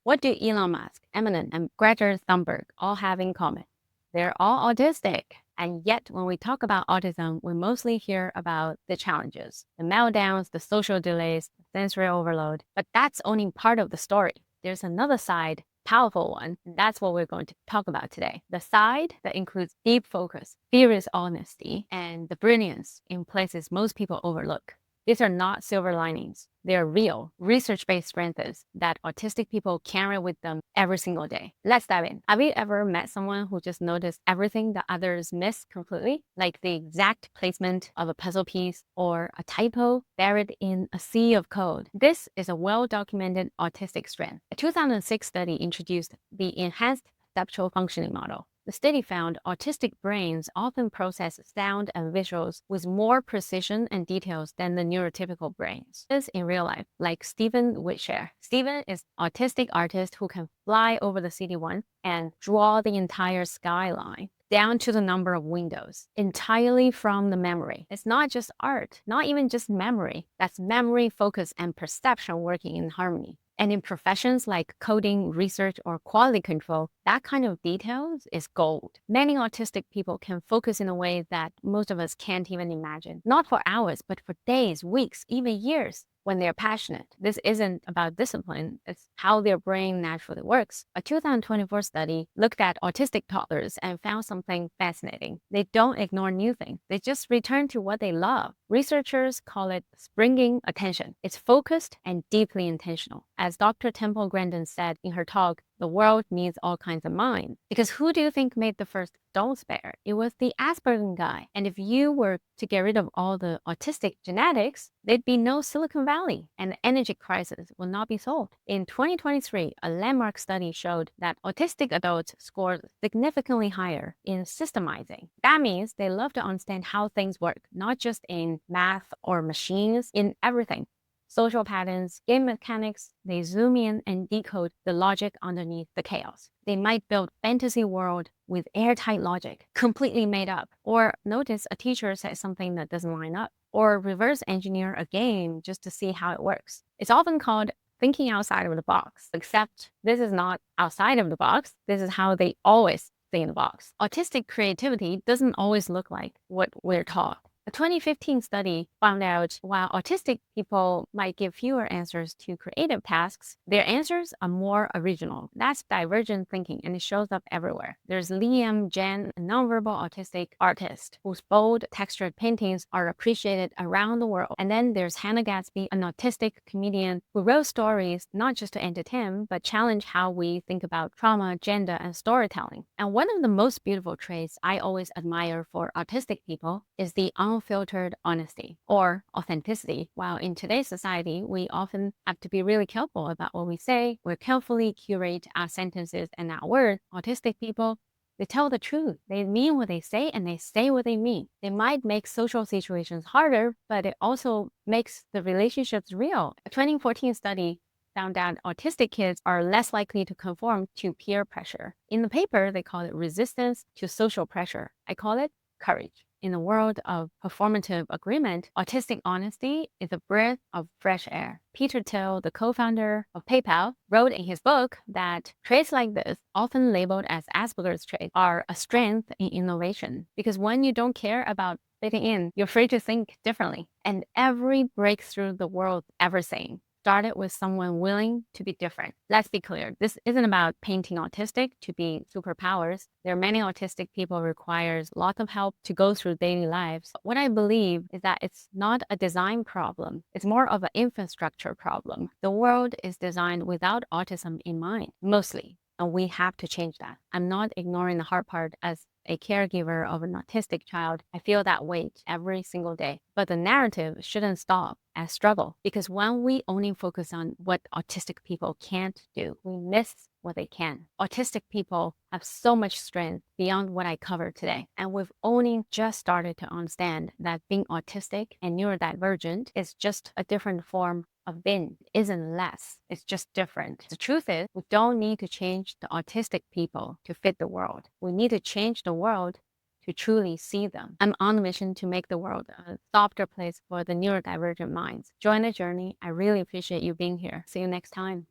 What do Elon Musk, Eminem, and Greta Thunberg all have in common? They're all autistic. And yet, when we talk about autism, we mostly hear about the challenges, the meltdowns, the social delays, sensory overload. But that's only part of the story. There's another side, powerful one, and that's what we're going to talk about today. The side that includes deep focus, furious honesty, and the brilliance in places most people overlook. These are not silver linings. They are real, research-based strengths that autistic people carry with them every single day. Let's dive in. Have you ever met someone who just noticed everything that others miss completely? Like the exact placement of a puzzle piece or a typo buried in a sea of code. This is a well-documented autistic strength. A 2006 study introduced the enhanced perceptual functioning model. The study found autistic brains often process sound and visuals with more precision and details than the neurotypical brains. This in real life, like Stephen Whitshare. Stephen is an autistic artist who can fly over the city once and draw the entire skyline down to the number of windows, entirely from the memory. It's not just art, not even just memory. That's memory, focus, and perception working in harmony. And in professions like coding, research, or quality control, that kind of details is gold. Many autistic people can focus in a way that most of us can't even imagine. Not for hours, but for days, weeks, even years. When they're passionate. This isn't about discipline, it's how their brain naturally works. A 2024 study looked at autistic toddlers and found something fascinating. They don't ignore new things, they just return to what they love. Researchers call it springing attention. It's focused and deeply intentional. As Dr. Temple Grandin said in her talk, the world needs all kinds of minds. Because who do you think made the first stone spare? It was the Asperger guy. And if you were to get rid of all the autistic genetics, there'd be no Silicon Valley and the energy crisis will not be solved. In 2023, a landmark study showed that autistic adults scored significantly higher in systemizing. That means they love to understand how things work, not just in math or machines, in everything. Social patterns, game mechanics, they zoom in and decode the logic underneath the chaos. They might build fantasy world with airtight logic, completely made up, or notice a teacher says something that doesn't line up, or reverse engineer a game just to see how it works. It's often called thinking outside of the box, except this is not outside of the box. This is how they always stay in the box. Autistic creativity doesn't always look like what we're taught. A 2015 study found out while autistic people might give fewer answers to creative tasks, their answers are more original. That's divergent thinking, and it shows up everywhere. There's Liam Jen, a nonverbal autistic artist whose bold, textured paintings are appreciated around the world. And then there's Hannah Gadsby, an autistic comedian who wrote stories not just to entertain, but challenge how we think about trauma, gender, and storytelling. And one of the most beautiful traits I always admire for autistic people is the unfiltered honesty or authenticity. While in today's society, we often have to be really careful about what we say. We carefully curate our sentences and our words. Autistic people, they tell the truth. They mean what they say and they say what they mean. They might make social situations harder, but it also makes the relationships real. A 2014 study found out autistic kids are less likely to conform to peer pressure. In the paper, they call it resistance to social pressure. I call it courage. In a world of performative agreement, autistic honesty is a breath of fresh air. Peter Thiel, the co-founder of PayPal, wrote in his book that traits like this, often labeled as Asperger's traits, are a strength in innovation. Because when you don't care about fitting in, you're free to think differently. And every breakthrough the world's ever seen started with someone willing to be different. Let's be clear, this isn't about painting autistic to be superpowers. There are many autistic people requires lots of help to go through daily lives. What I believe is that it's not a design problem. It's more of an infrastructure problem. The world is designed without autism in mind, mostly. And we have to change that. I'm not ignoring the hard part. As a caregiver of an autistic child, I feel that weight every single day. But the narrative shouldn't stop at struggle, because when we only focus on what autistic people can't do, we miss what they can. Autistic people have so much strength beyond what I covered today. And we've only just started to understand that being autistic and neurodivergent is just a different form of being. It isn't less, it's just different. The truth is, we don't need to change the autistic people to fit the world. We need to change the world to truly see them. I'm on a mission to make the world a softer place for the neurodivergent minds. Join the journey. I really appreciate you being here. See you next time.